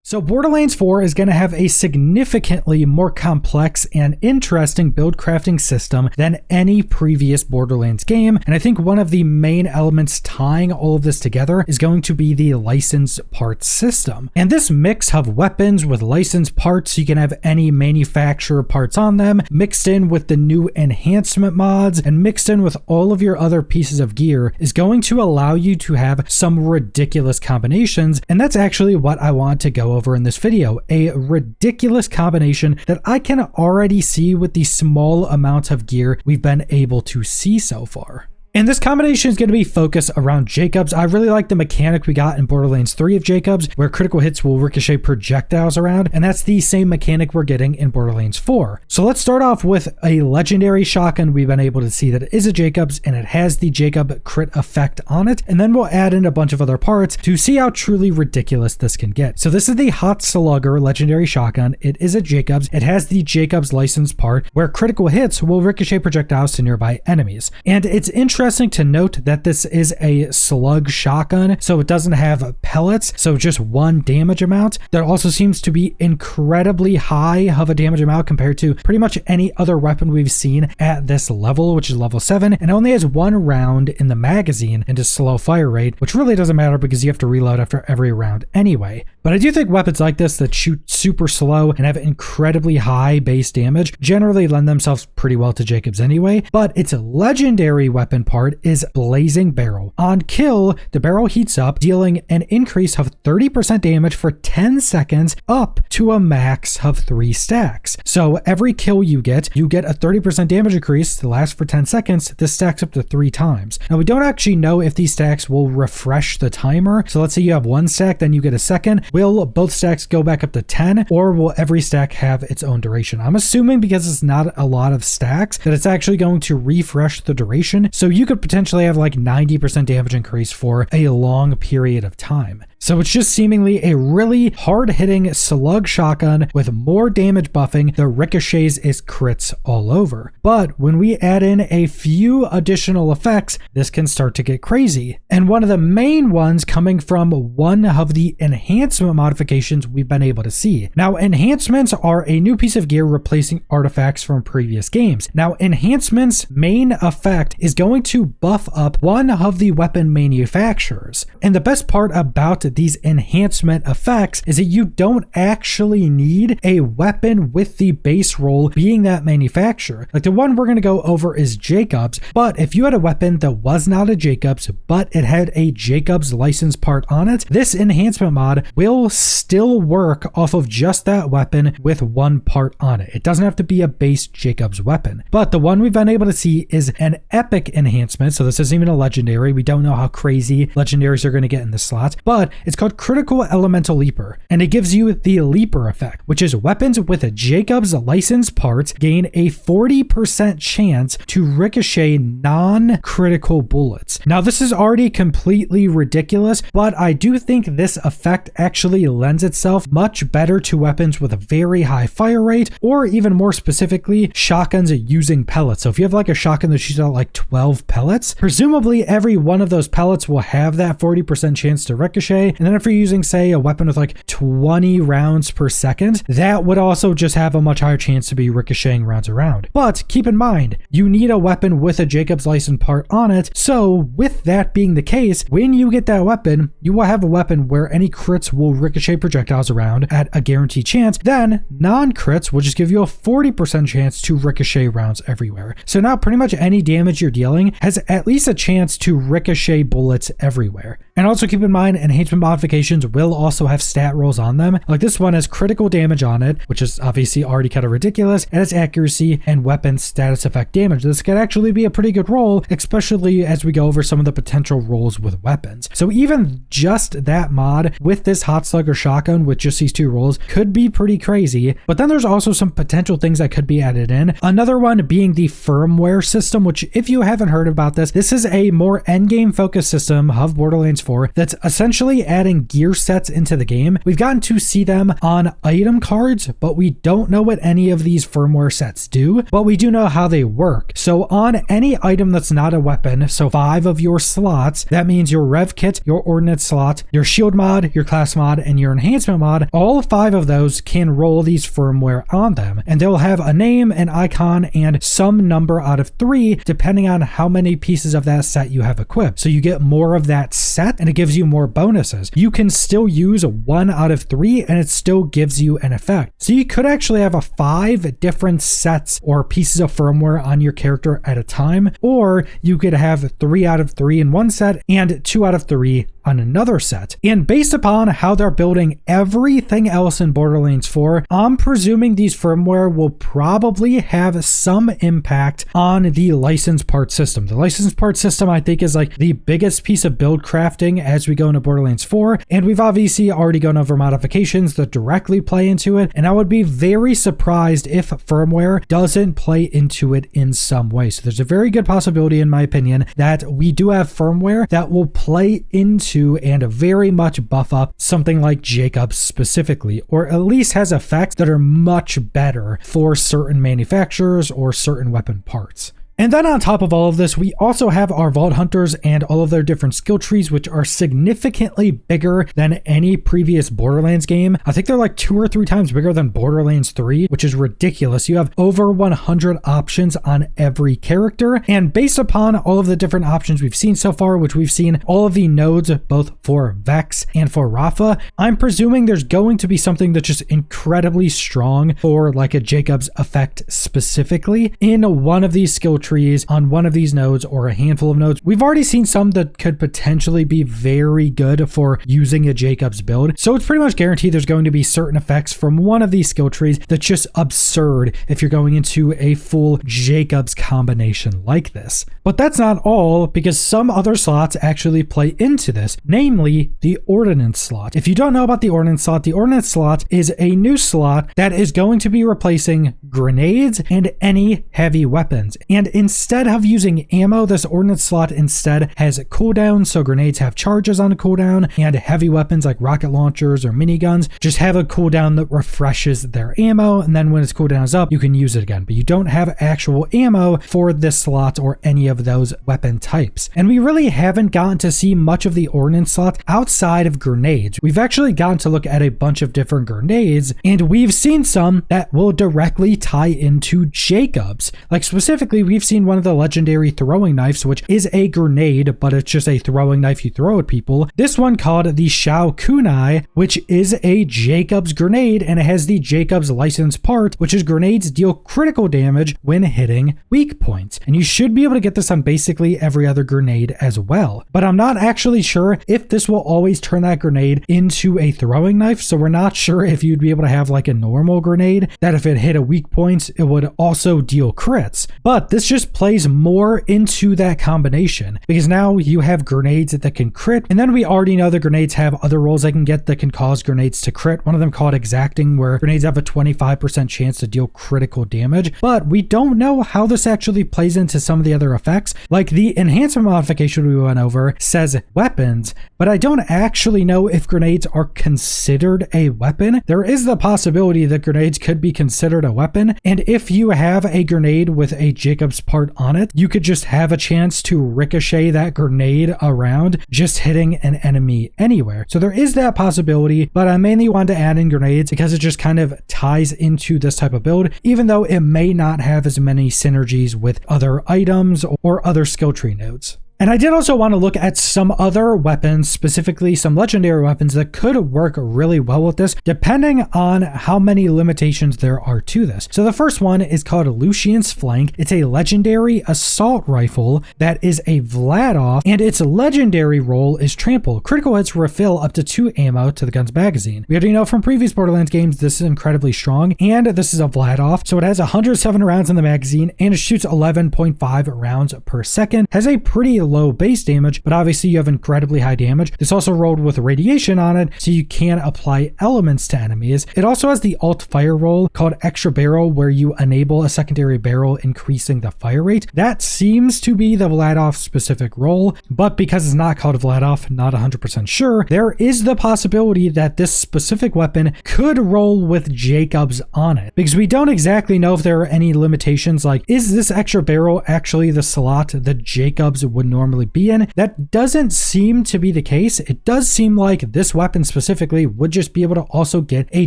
So Borderlands 4 is going to have a significantly more complex and interesting build crafting system than any previous Borderlands game, and I think one of the main elements tying all of this together is going to be the license parts system. And this mix of weapons with licensed parts, so you can have any manufacturer parts on them, mixed in with the new enhancement mods, and mixed in with all of your other pieces of gear, is going to allow you to have some ridiculous combinations, and that's actually what I want to go over in this video, a ridiculous combination that I can already see with the small amounts of gear we've been able to see so far. And this combination is going to be focused around Jacobs. I really like the mechanic we got in Borderlands 3 of Jacobs, where critical hits will ricochet projectiles around, and that's the same mechanic we're getting in Borderlands 4. So let's start off with a legendary shotgun we've been able to see that it is a Jacobs, and it has the Jacob crit effect on it, and then we'll add in a bunch of other parts to see how truly ridiculous this can get. So this is the Hot Slugger legendary shotgun. It is a Jacobs. It has the Jacobs license part, where critical hits will ricochet projectiles to nearby enemies. And it's interesting to note that this is a slug shotgun, so it doesn't have pellets, so just one damage amount. That also seems to be incredibly high of a damage amount compared to pretty much any other weapon we've seen at this level, which is level 7, and only has one round in the magazine and a slow fire rate, which really doesn't matter because you have to reload after every round anyway. But I do think weapons like this that shoot super slow and have incredibly high base damage generally lend themselves pretty well to Jacobs anyway, but its legendary weapon part is Blazing Barrel. On kill, the barrel heats up, dealing an increase of 30% damage for 10 seconds up to a max of 3 stacks. So every kill you get a 30% damage increase that lasts for 10 seconds. This stacks up to 3 times. Now we don't actually know if these stacks will refresh the timer. So let's say you have 1 stack, then you get a second. Will both stacks go back up to 10, or will every stack have its own duration? I'm assuming because it's not a lot of stacks that it's actually going to refresh the duration. So you could potentially have like 90% damage increase for a long period of time. So it's just seemingly a really hard-hitting slug shotgun with more damage buffing that ricochets its crits all over. But when we add in a few additional effects, this can start to get crazy. And one of the main ones coming from one of the enhancement modifications we've been able to see. Now, enhancements are a new piece of gear replacing artifacts from previous games. Now, enhancements' main effect is going to buff up one of the weapon manufacturers. And the best part about these enhancement effects is that you don't actually need a weapon with the base roll being that manufacturer. Like the one we're going to go over is Jacobs, but if you had a weapon that was not a Jacobs, but it had a Jacobs license part on it, this enhancement mod will still work off of just that weapon with one part on it. It doesn't have to be a base Jacobs weapon. But the one we've been able to see is an epic enhancement, so this isn't even a legendary. We don't know how crazy legendaries are going to get in this slot, but it's called Critical Elemental Leaper, and it gives you the Leaper effect, which is weapons with a Jacobs license parts gain a 40% chance to ricochet non-critical bullets. Now, this is already completely ridiculous, but I do think this effect actually lends itself much better to weapons with a very high fire rate, or even more specifically, shotguns using pellets. So if you have like a shotgun that shoots out like 12 pellets, presumably every one of those pellets will have that 40% chance to ricochet. And then if you're using, say, a weapon with like 20 rounds per second, that would also just have a much higher chance to be ricocheting rounds around. But keep in mind, you need a weapon with a Jacobs license part on it. So with that being the case, when you get that weapon, you will have a weapon where any crits will ricochet projectiles around at a guaranteed chance. Then non-crits will just give you a 40% chance to ricochet rounds everywhere. So now pretty much any damage you're dealing has at least a chance to ricochet bullets everywhere. And also keep in mind, enhancement modifications will also have stat rolls on them. Like this one has critical damage on it, which is obviously already kind of ridiculous, and its accuracy and weapon status effect damage. This could actually be a pretty good roll, especially as we go over some of the potential rolls with weapons. So even just that mod with this Hot Slugger shotgun with just these 2 rolls could be pretty crazy. But then there's also some potential things that could be added in. Another one being the firmware system, which if you haven't heard about this is a more endgame focused system of Borderlands 4 that's essentially adding gear sets into the game. We've gotten to see them on item cards, but we don't know what any of these firmware sets do, but we do know how they work. So on any item that's not a weapon, so 5 of your slots, that means your rev kit, your ordnance slot, your shield mod, your class mod, and your enhancement mod, all 5 of those can roll these firmware on them, and they'll have a name, an icon, and some number out of 3 depending on how many pieces of that set you have equipped. So you get more of that set and it gives you more bonuses. You can still use 1 out of 3 and it still gives you an effect. So you could actually have 5 different sets or pieces of firmware on your character at a time, or you could have 3 out of 3 in one set and 2 out of 3 on another set. And based upon how they're building everything else in Borderlands 4, I'm presuming these firmware will probably have some impact on the license part system. The license part system, I think, is like the biggest piece of build crafting as we go into Borderlands 4, and we've obviously already gone over modifications that directly play into it, and I would be very surprised if firmware doesn't play into it in some way. So there's a very good possibility, in my opinion, that we do have firmware that will play into and very much buff up something like Jacobs specifically, or at least has effects that are much better for certain manufacturers or certain weapon parts. And then on top of all of this, we also have our Vault Hunters and all of their different skill trees, which are significantly bigger than any previous Borderlands game. I think they're like 2 or 3 times bigger than Borderlands 3, which is ridiculous. You have over 100 options on every character. And based upon all of the different options we've seen so far, which we've seen all of the nodes, both for Vex and for Rafa, I'm presuming there's going to be something that's just incredibly strong for like a Jacobs effect specifically in one of these skill trees on one of these nodes or a handful of nodes. We've already seen some that could potentially be very good for using a Jacobs build. So it's pretty much guaranteed there's going to be certain effects from one of these skill trees that's just absurd if you're going into a full Jacobs combination like this. But that's not all, because some other slots actually play into this, namely the ordnance slot. If you don't know about the ordnance slot is a new slot that is going to be replacing grenades and any heavy weapons. And instead of using ammo, this ordnance slot instead has a cooldown, so grenades have charges on a cooldown, and heavy weapons like rocket launchers or miniguns just have a cooldown that refreshes their ammo, and then when its cooldown is up, you can use it again. But you don't have actual ammo for this slot or any of those weapon types. And we really haven't gotten to see much of the ordnance slot outside of grenades. We've actually gotten to look at a bunch of different grenades, and we've seen some that will directly tie into Jacobs. Like specifically, we've seen one of the legendary throwing knives, which is a grenade, but it's just a throwing knife you throw at people. This one called the Shao Kunai, which is a Jacobs grenade, and it has the Jacobs license part, which is grenades deal critical damage when hitting weak points. And you should be able to get this on basically every other grenade as well. But I'm not actually sure if this will always turn that grenade into a throwing knife, so we're not sure if you'd be able to have like a normal grenade that if it hit a weak point, it would also deal crits. But this just plays more into that combination, because now you have grenades that can crit, and then we already know the grenades have other roles they can get that can cause grenades to crit. One of them called exacting, where grenades have a 25% chance to deal critical damage, but we don't know how this actually plays into some of the other effects. Like the enhancement modification we went over says weapons, but I don't actually know if grenades are considered a weapon. There is the possibility that grenades could be considered a weapon, and if you have a grenade with a Jacobs part on it, you could just have a chance to ricochet that grenade around, just hitting an enemy anywhere. So there is that possibility, but I mainly wanted to add in grenades because it just kind of ties into this type of build, even though it may not have as many synergies with other items or other skill tree nodes. And I did also want to look at some other weapons, specifically some legendary weapons that could work really well with this, depending on how many limitations there are to this. So the first one is called Lucian's Flank. It's a legendary assault rifle that is a Vladoff, and its legendary role is Trample. Critical hits refill up to 2 ammo to the gun's magazine. We already know from previous Borderlands games this is incredibly strong, and this is a Vladoff, so it has 107 rounds in the magazine, and it shoots 11.5 rounds per second. Has a pretty low base damage, but obviously you have incredibly high damage. This also rolled with radiation on it, so you can apply elements to enemies. It also has the alt fire roll called extra barrel, where you enable a secondary barrel, increasing the fire rate. That seems to be the Vladof specific roll, but because it's not called Vladof, not 100% sure, there is the possibility that this specific weapon could roll with Jacobs on it, because we don't exactly know if there are any limitations, like is this extra barrel actually the slot that Jacobs would normally be in? That doesn't seem to be the case. It does seem like this weapon specifically would just be able to also get a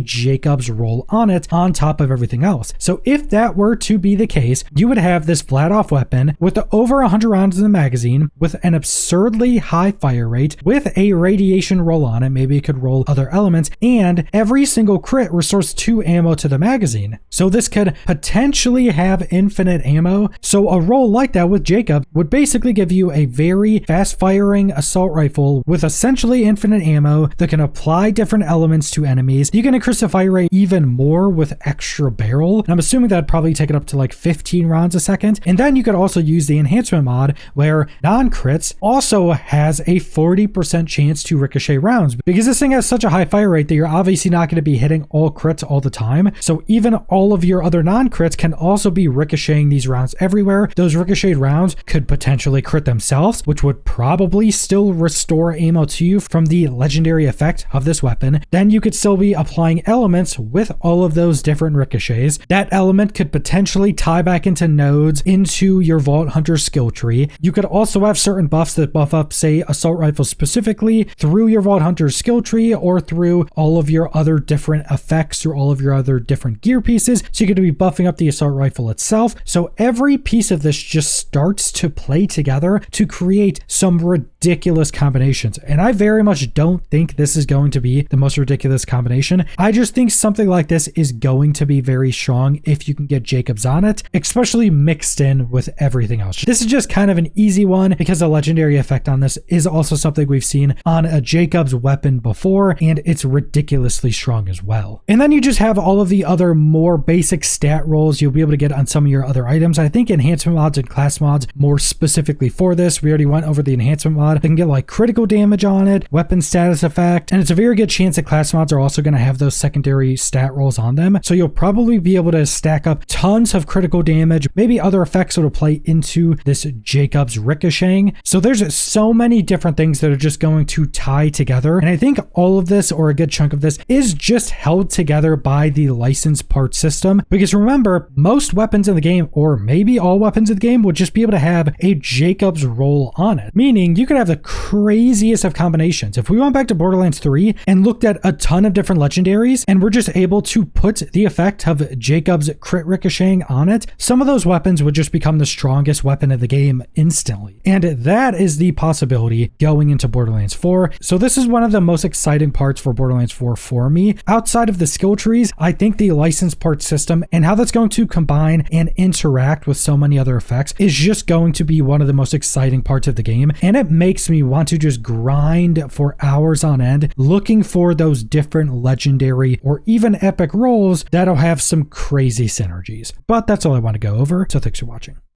Jacobs roll on it on top of everything else. So if that were to be the case, you would have this Vladof weapon with over 100 rounds in the magazine, with an absurdly high fire rate, with a radiation roll on it, maybe it could roll other elements, and every single crit restores 2 ammo to the magazine. So this could potentially have infinite ammo. So a roll like that with Jacob would basically give you a very fast firing assault rifle with essentially infinite ammo that can apply different elements to enemies. You can increase the fire rate even more with extra barrel, and I'm assuming that'd probably take it up to like 15 rounds a second. And then you could also use the enhancement mod where non-crits also has a 40% chance to ricochet rounds, because this thing has such a high fire rate that you're obviously not going to be hitting all crits all the time. So even all of your other non-crits can also be ricocheting these rounds everywhere. Those ricocheted rounds could potentially crit themselves, which would probably still restore ammo to you from the legendary effect of this weapon. Then you could still be applying elements with all of those different ricochets. That element could potentially tie back into nodes into your Vault Hunter skill tree. You could also have certain buffs that buff up, say, assault rifles specifically through your Vault Hunter skill tree, or through all of your other different effects, through all of your other different gear pieces. So you could be buffing up the assault rifle itself. So every piece of this just starts to play together to create some ridiculous combinations. And I very much don't think this is going to be the most ridiculous combination. I just think something like this is going to be very strong if you can get Jacobs on it, especially mixed in with everything else. This is just kind of an easy one because the legendary effect on this is also something we've seen on a Jacobs weapon before, and it's ridiculously strong as well. And then you just have all of the other more basic stat rolls you'll be able to get on some of your other items. I think enhancement mods and class mods more specifically for this. We already went over the enhancement mod. They can get like critical damage on it, weapon status effect, and it's a very good chance that class mods are also going to have those secondary stat rolls on them. So you'll probably be able to stack up tons of critical damage, maybe other effects that'll play into this Jacobs ricocheting. So there's so many different things that are just going to tie together. And I think all of this, or a good chunk of this, is just held together by the license part system. Because remember, most weapons in the game, or maybe all weapons in the game, would just be able to have a Jacobs roll on it. Meaning you could have the craziest of combinations. If we went back to Borderlands 3 and looked at a ton of different legendaries, and we're just able to put the effect of Jacobs crit ricocheting on it, some of those weapons would just become the strongest weapon of the game instantly. And that is the possibility going into Borderlands 4. So this is one of the most exciting parts for Borderlands 4 for me. Outside of the skill trees, I think the license part system and how that's going to combine and interact with so many other effects is just going to be one of the most exciting parts of the game. And it makes me want to just grind for hours on end looking for those different legendary or even epic rolls that'll have some crazy synergies. But that's all I want to go over. So thanks for watching.